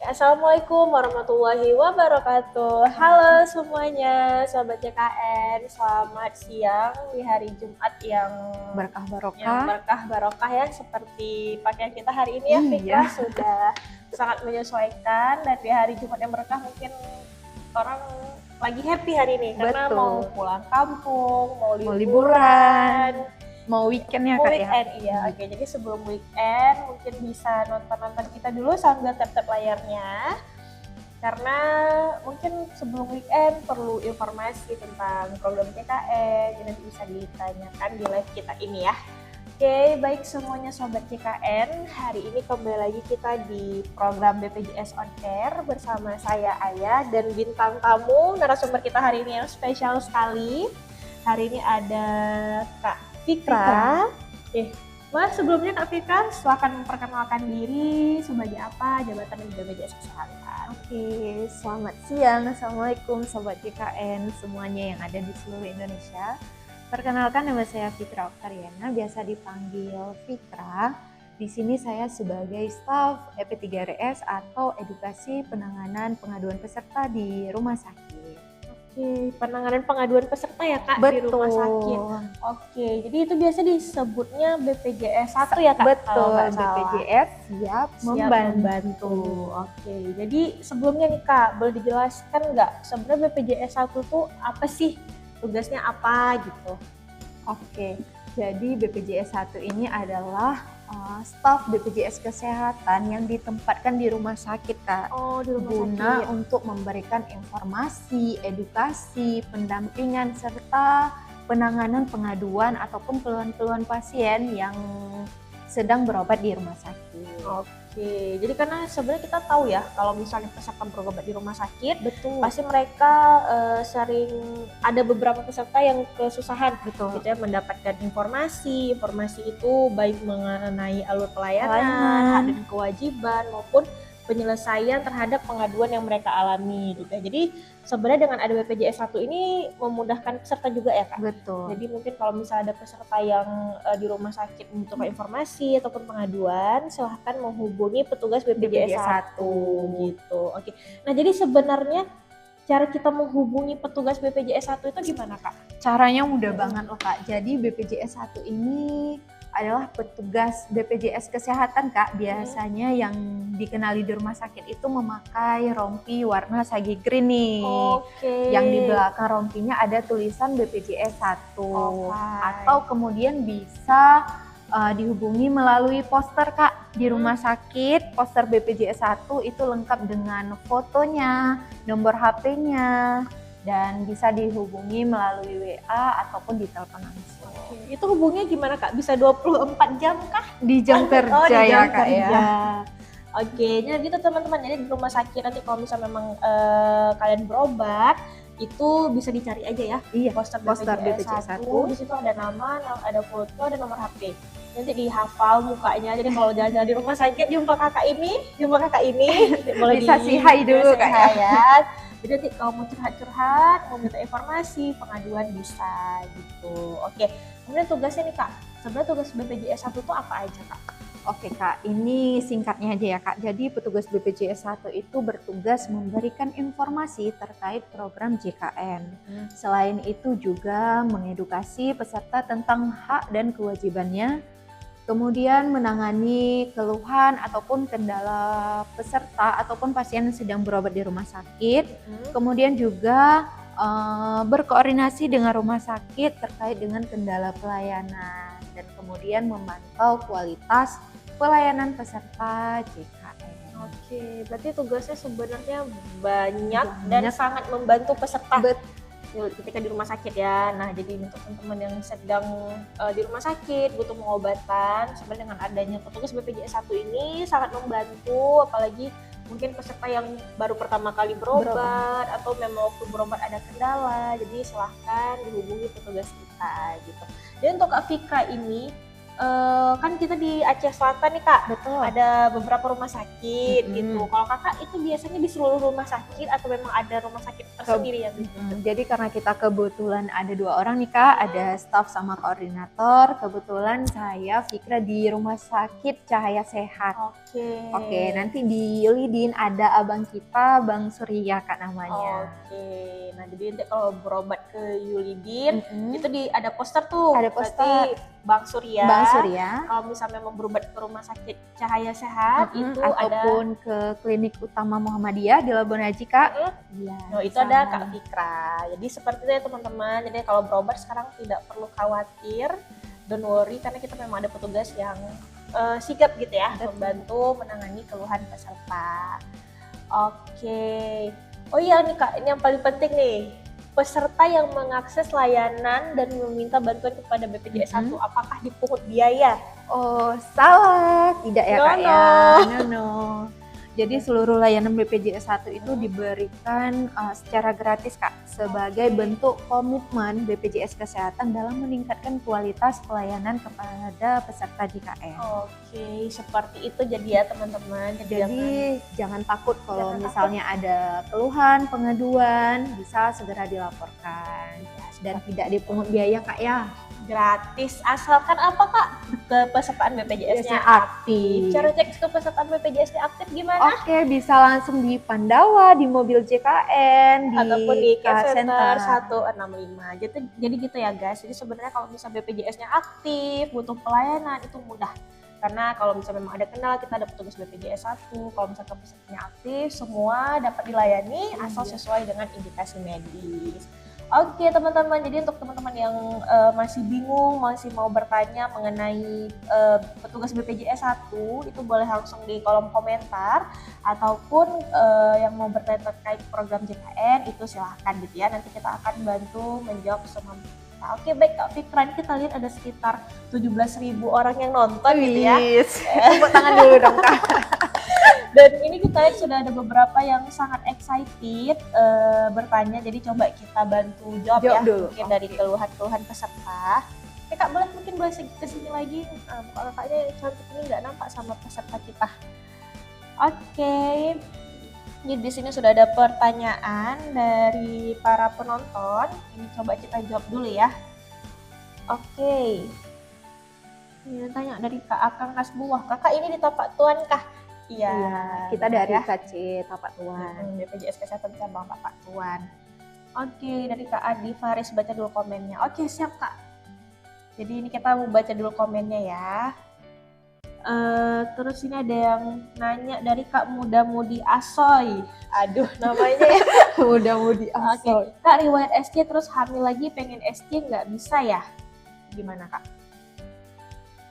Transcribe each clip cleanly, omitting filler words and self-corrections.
Assalamualaikum warahmatullahi wabarakatuh. Halo semuanya, Sobat JKN. Selamat siang di hari Jumat yang Berkah barokah. berkah barokah ya. Seperti pakaian kita hari ini ya, Fika sudah sangat menyesuaikan. Dan di hari Jumat yang berkah mungkin orang lagi happy hari ini karena mau pulang kampung, mau liburan. Mau weekend ya Kak ya? Iya. Oke, jadi sebelum weekend mungkin bisa nonton-nonton kita dulu sambil tap-tap layarnya. Karena mungkin sebelum weekend perlu informasi tentang program JKN, jadi bisa ditanyakan di live kita ini ya. Oke, baik semuanya Sobat JKN, hari ini kembali lagi kita di program BPJS On Air bersama saya Aya dan bintang tamu narasumber kita hari ini yang spesial sekali. Hari ini ada Kak Fikra. Mas sebelumnya Kak Fikra silakan memperkenalkan diri sebagai apa, jabatan dan juga BPJS Kesehatan. Oke, selamat siang. Assalamualaikum Sobat JKN semuanya yang ada di seluruh Indonesia. Perkenalkan, nama saya Fikra Oktariana, biasa dipanggil Fikra. Di sini saya sebagai staf EP3RS atau Edukasi Penanganan Pengaduan Peserta di Rumah Sakit. Oke, penanganan pengaduan peserta ya Kak. Betul. Di rumah sakit. Oke, jadi itu biasa disebutnya BPJS 1 ya Kak? Betul, BPJS siap membantu. Oke, jadi sebelumnya nih Kak, boleh dijelaskan nggak sebenarnya BPJS 1 tuh apa sih? Tugasnya apa gitu? Oke, jadi BPJS 1 ini adalah staf BPJS Kesehatan yang ditempatkan di rumah sakit Kak. Di rumah guna sakit. Untuk memberikan informasi, edukasi, pendampingan serta penanganan pengaduan ataupun keluhan-keluhan pasien yang sedang berobat di rumah sakit. Oke, jadi karena sebenarnya kita tahu ya kalau misalnya peserta berobat di rumah sakit, Betul. pasti mereka sering ada beberapa peserta yang kesusahan gitu ya mendapatkan informasi itu baik mengenai alur pelayanan, hak dan kewajiban maupun penyelesaian terhadap pengaduan yang mereka alami juga. Jadi sebenarnya dengan ada BPJS 1 ini memudahkan peserta juga ya Kak? Betul. Jadi mungkin kalau misalnya ada peserta yang di rumah sakit membutuhkan informasi ataupun pengaduan, silahkan menghubungi petugas BPJS 1 gitu. Oke. Nah jadi sebenarnya cara kita menghubungi petugas BPJS 1 itu gimana Kak? Caranya mudah banget loh Kak. Jadi BPJS 1 ini adalah petugas BPJS Kesehatan Kak. Biasanya yang dikenali di rumah sakit itu memakai rompi warna sage green nih. Yang di belakang rompinya ada tulisan BPJS 1. Atau kemudian bisa dihubungi melalui poster Kak di rumah sakit. Poster BPJS 1 itu lengkap dengan fotonya, nomor HP-nya, dan bisa dihubungi melalui WA ataupun di telepon langsung. Itu hubungnya gimana Kak? Bisa 24 jam kah? Di jam kerja di jam ya Kak kerja. ya. Oke, jadi gitu teman-teman. Jadi di rumah sakit nanti kalau misalnya memang kalian berobat, itu bisa dicari aja ya. Iya, poster BPJS 1. Di situ ada nama, ada foto, ada nomor HP. Nanti dihafal mukanya. Jadi kalau jalan-jalan di rumah sakit jumpa kakak ini, boleh bisa say hi dulu Kak ya. Jadi nanti kalau mau curhat-curhat, mau minta informasi, pengaduan bisa gitu. Oke, kemudian tugasnya nih Kak, sebenarnya tugas BPJS 1 itu apa aja Kak? Oke Kak, ini singkatnya aja ya Kak. Jadi petugas BPJS 1 itu bertugas memberikan informasi terkait program JKN. Selain itu juga mengedukasi peserta tentang hak dan kewajibannya, kemudian menangani keluhan ataupun kendala peserta ataupun pasien yang sedang berobat di rumah sakit, kemudian juga berkoordinasi dengan rumah sakit terkait dengan kendala pelayanan, dan kemudian memantau kualitas pelayanan peserta JKN. Oke, berarti tugasnya sebenarnya banyak dan sangat membantu peserta ketika di rumah sakit ya. Nah, jadi untuk teman-teman yang sedang di rumah sakit butuh pengobatan, sebenarnya dengan adanya petugas BPJS 1 ini sangat membantu, apalagi mungkin peserta yang baru pertama kali berobat atau memang waktu berobat ada kendala. Jadi silahkan dihubungi petugas kita gitu. Dan untuk Kak Fikra ini kan kita di Aceh Selatan nih Kak, Betul. ada beberapa rumah sakit Mm-mm. gitu. Kalau Kakak itu biasanya di seluruh rumah sakit atau memang ada rumah sakit tersendiri yang gitu? Jadi karena kita kebetulan ada 2 orang nih Kak, ada staf sama koordinator. Kebetulan saya Fikra di Rumah Sakit Cahaya Sehat. Oke, nanti di Yulidin ada abang kita, Bang Surya Kak namanya. Oke, nah jadi nanti kalau berobat ke Yulidin, Mm-mm. itu ada poster tuh. Ada Berarti poster. Bang Surya. Bang Surya. Kalau misalnya memang berobat ke rumah sakit Cahaya Sehat, itu ataupun ke klinik utama Muhammadiyah di Labuan Haji Kak. Iya. No, itu ada Kak Fikra. Jadi seperti itu ya teman-teman. Jadi kalau berobat sekarang tidak perlu khawatir, don't worry, karena kita memang ada petugas yang sigap gitu ya, membantu menangani keluhan peserta. Oke. Oh iya nih Kak, ini yang paling penting nih. Peserta yang mengakses layanan dan meminta bantuan kepada BPJS 1, apakah dipungut biaya? Oh, salah. Tidak ya Kak ya. No. Jadi seluruh layanan BPJS 1 itu diberikan secara gratis Kak, sebagai bentuk komitmen BPJS Kesehatan dalam meningkatkan kualitas pelayanan kepada peserta JKN. Oke, seperti itu jadi ya teman-teman. Jadi jangan takut kalau misalnya ada keluhan, pengaduan, bisa segera dilaporkan dan tidak dipungut biaya Kak ya. Gratis, asalkan apa Kak? Kepesertaan BPJS-nya aktif. Cara cek kepesertaan BPJS-nya aktif gimana? Oke, bisa langsung di Pandawa, di mobil JKN, ataupun di Care Center 165. Jadi gitu ya guys. Jadi sebenarnya kalau misalnya BPJS-nya aktif, butuh pelayanan, itu mudah. Karena kalau misalnya memang ada kendala, kita ada petugas BPJS 1. Kalau misalnya kepesertaannya aktif, semua dapat dilayani asal sesuai dengan indikasi medis. Oke teman-teman, jadi untuk teman-teman yang masih bingung, masih mau bertanya mengenai petugas BPJS 1, itu boleh langsung di kolom komentar, ataupun yang mau bertanya terkait program JKN, itu silahkan gitu ya, nanti kita akan bantu menjawab semampu kita. Oke baik Kak Fikra, kita lihat ada sekitar 17.000 orang yang nonton gitu ya. Tepuk tangan dulu dong Kak. Dan ini kita lihat sudah ada beberapa yang sangat excited bertanya, jadi coba kita bantu jawab ya dulu. Mungkin dari keluhan-keluhan peserta. Kak mungkin boleh kesini lagi, kakaknya cantik ini nggak nampak sama peserta kita. Oke, ini di sini sudah ada pertanyaan dari para penonton. Ini coba kita jawab dulu ya. Oke, ini tanya dari Kak Akang Nasbuah. Kakak ini di Tapak Tuan kah? Iya, kita dari KC Tapak Tuan, BPJS Kesehatan Cabang Tapak Tuan. Oke, dari Kak Adi Faris, baca dulu komennya. Oke, siap Kak. Jadi ini kita mau baca dulu komennya ya. Terus ini ada yang nanya dari Kak Muda Mudi Asoy. Aduh, namanya ya. Muda Mudi Asoy. Kak riwayat SC terus hamil lagi pengen SC nggak bisa ya? Gimana Kak?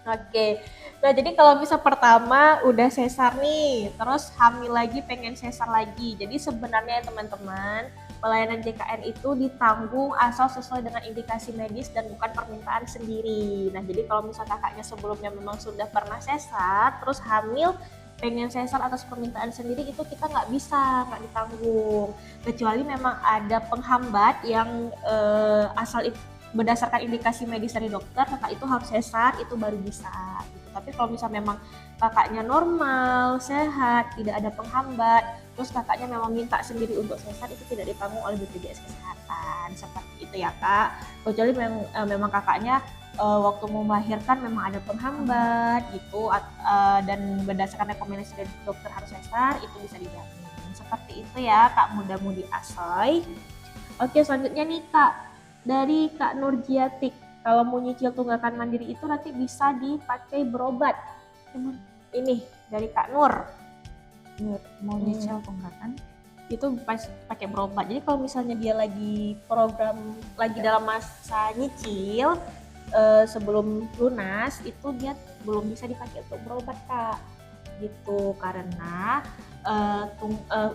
Oke, nah jadi kalau bisa pertama udah sesar nih, terus hamil lagi pengen sesar lagi. Jadi sebenarnya teman-teman, pelayanan JKN itu ditanggung asal sesuai dengan indikasi medis dan bukan permintaan sendiri. Nah jadi kalau misalnya kakaknya sebelumnya memang sudah pernah sesar, terus hamil pengen sesar atas permintaan sendiri, itu kita nggak bisa, nggak ditanggung. Kecuali memang ada penghambat yang asal berdasarkan indikasi medis dari dokter, kakak itu harus sesar, itu baru bisa gitu. Tapi kalau misalnya memang kakaknya normal, sehat, tidak ada penghambat, terus kakaknya memang minta sendiri untuk sesar, itu tidak ditanggung oleh BPJS Kesehatan. Seperti itu ya Kak. Kecuali memang kakaknya waktu mau melahirkan memang ada penghambat gitu, dan berdasarkan rekomendasi dari dokter harus sesar, itu bisa dijamin. Seperti itu ya Kak Muda Mudi Asoy. Oke, selanjutnya nih Kak, dari Kak Nurjiatik, kalau mau nyicil tunggakan mandiri itu nanti bisa dipakai berobat. Ini dari Kak Nur. Mau nyicil tunggakan itu pakai berobat. Jadi kalau misalnya dia lagi dalam masa nyicil sebelum lunas, itu dia belum bisa dipakai untuk berobat Kak. Gitu, karena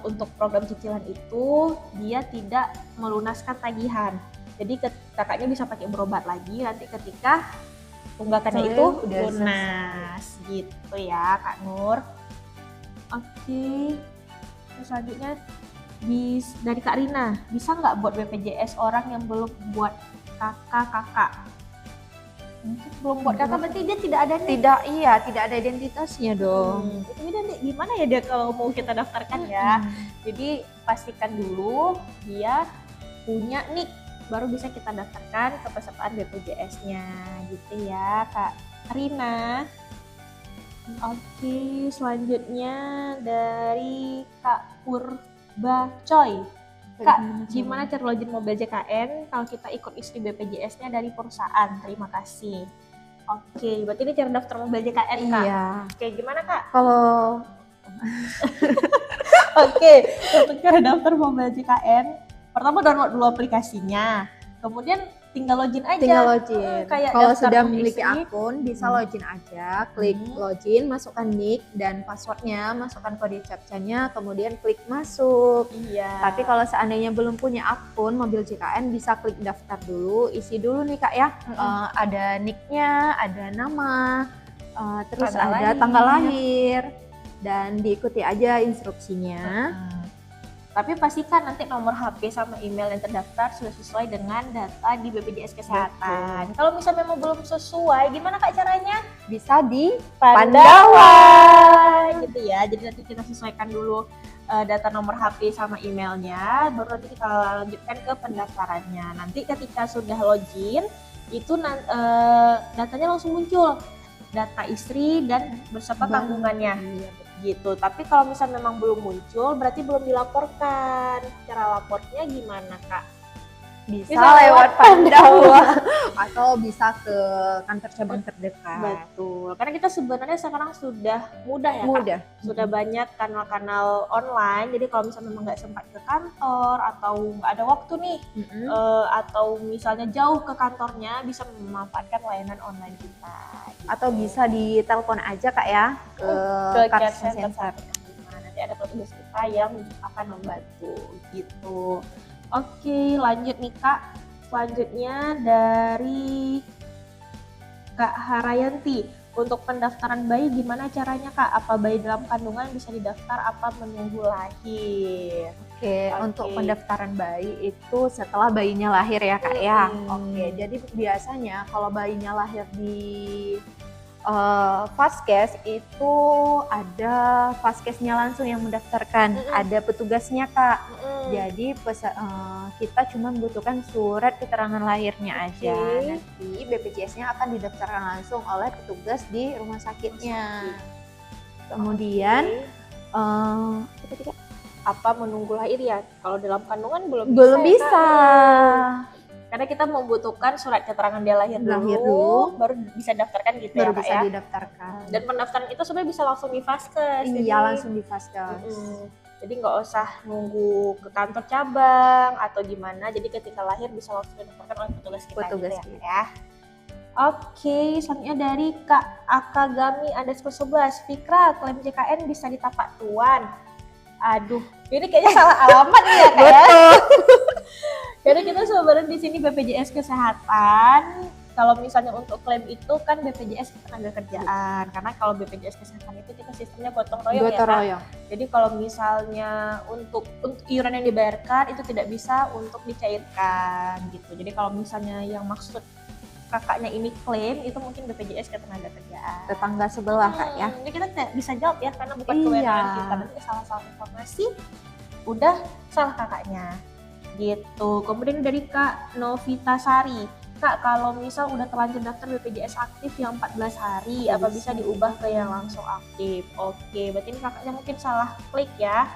untuk program cicilan itu dia tidak melunaskan tagihan. Jadi kakaknya bisa pakai berobat lagi nanti ketika tunggakannya itu lunas gitu ya Kak Nur. Oke. Selanjutnya dari Kak Rina, bisa nggak buat BPJS orang yang belum buat kakak? Belum buat kakak berarti dia tidak ada nih. Tidak ada identitasnya dong. Itu dia gimana ya dia kalau mau kita daftarkan ya. Jadi pastikan dulu dia punya nik, baru bisa kita daftarkan kepesertaan BPJS-nya gitu ya Kak Rina. Oke, selanjutnya dari Kak Purba Coy. Kak, gimana cara login mobil JKN kalau kita ikut isi BPJS-nya dari perusahaan? Terima kasih. Oke, berarti ini cara daftar mobil JKN, Kak? Iya. Oke, gimana, Kak? Kalau Oke, untuk cara daftar mobil JKN, pertama download dulu aplikasinya. Kemudian tinggal login aja. Kayak kalau sudah memiliki akun, bisa login aja, klik login, masukkan nick dan passwordnya, masukkan kode captcha-nya, kemudian klik masuk. Iya. Tapi kalau seandainya belum punya akun mobil JKN, bisa klik daftar dulu, isi dulu nih Kak ya. Ada nicknya, ada nama, terus ada tanggal lahir, dan diikuti aja instruksinya. Tapi pastikan nanti nomor HP sama email yang terdaftar sudah sesuai dengan data di BPJS Kesehatan. Kalau misalnya memang belum sesuai, gimana Kak caranya? Bisa di Pandawa gitu ya. Jadi nanti kita sesuaikan dulu data nomor HP sama emailnya, baru nanti kita lanjutkan ke pendaftarannya. Nanti ketika sudah login, itu datanya langsung muncul. Data istri dan beserta tanggungannya. Gitu. Tapi kalau misalnya memang belum muncul, berarti belum dilaporkan. Cara lapornya gimana, Kak? Bisa lewat Pandawa atau bisa ke kantor cabang terdekat. Betul. Karena kita sebenarnya sekarang sudah mudah ya, Kak? Sudah banyak kanal-kanal online. Jadi kalau misalnya memang nggak sempat ke kantor atau nggak ada waktu nih, atau misalnya jauh ke kantornya, bisa memanfaatkan layanan online kita. Gitu. Atau bisa ditelepon aja Kak ya ke call center. Nanti ada petugas kita yang akan membantu gitu. Oke, lanjut nih Kak. Selanjutnya dari Kak Harayanti. Untuk pendaftaran bayi gimana caranya Kak? Apa bayi dalam kandungan bisa didaftar, apa menunggu lahir? Oke, untuk pendaftaran bayi itu setelah bayinya lahir ya Kak ya. Oke, jadi biasanya kalau bayinya lahir di Vaskes itu ada Vaskesnya langsung yang mendaftarkan, ada petugasnya Kak. Jadi kita cuma membutuhkan surat keterangan lahirnya aja. Nanti BPJS-nya akan didaftarkan langsung oleh petugas di rumah sakitnya. Kemudian apa menunggu lahir ya? Kalau dalam kandungan belum bisa. Karena kita membutuhkan surat keterangan dia lahir dulu, baru bisa daftarkan gitu baru ya Kak bisa ya? didaftarkan. Dan pendaftaran itu sebenarnya bisa langsung di Vaskes. Iya, langsung di Vaskes. Jadi nggak usah nunggu ke kantor cabang atau gimana. Jadi ketika lahir bisa langsung didaftarkan oleh petugas kita gitu ya. Oke, selanjutnya dari Kak Akagami _11. Fikra, klaim JKN bisa di Tapak Tuan. Aduh, ini kayaknya salah alamat nih ya Kak ya. Jadi kita sebenarnya di sini BPJS Kesehatan. Kalau misalnya untuk klaim itu kan BPJS Ketenagakerjaan. Karena kalau BPJS Kesehatan itu kita sistemnya gotong royong ya Kak. Jadi kalau misalnya untuk iuran yang dibayarkan itu tidak bisa untuk dicairkan gitu. Jadi kalau misalnya yang maksud kakaknya ini klaim itu mungkin BPJS Ketenagakerjaan. Tetangga sebelah Kak ya. Jadi kita tidak bisa jawab ya karena bukan kewenangan kita. Berarti salah informasi udah salah kakaknya. Gitu. Kemudian dari Kak Novita Sari. Kak, kalau misal udah terlanjur daftar BPJS aktif yang 14 hari, apa bisa diubah ke yang langsung aktif? Oke, berarti ini kakaknya mungkin salah klik ya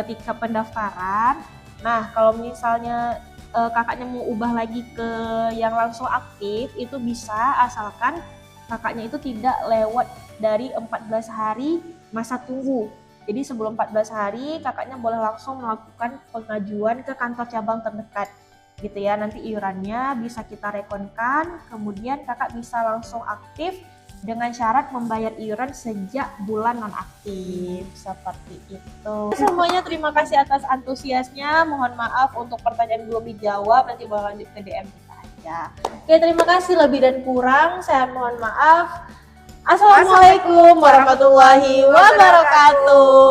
ketika pendaftaran. Nah, kalau misalnya kakaknya mau ubah lagi ke yang langsung aktif, itu bisa asalkan kakaknya itu tidak lewat dari 14 hari masa tunggu. Jadi sebelum 14 hari kakaknya boleh langsung melakukan pengajuan ke kantor cabang terdekat gitu ya. Nanti iurannya bisa kita rekonkan, kemudian kakak bisa langsung aktif dengan syarat membayar iuran sejak bulan nonaktif. Seperti itu. Semuanya terima kasih atas antusiasnya. Mohon maaf untuk pertanyaan belum dijawab, nanti bakal lanjut ke DM kita aja. Oke, terima kasih lebih dan kurang. Saya mohon maaf. Assalamualaikum warahmatullahi wabarakatuh.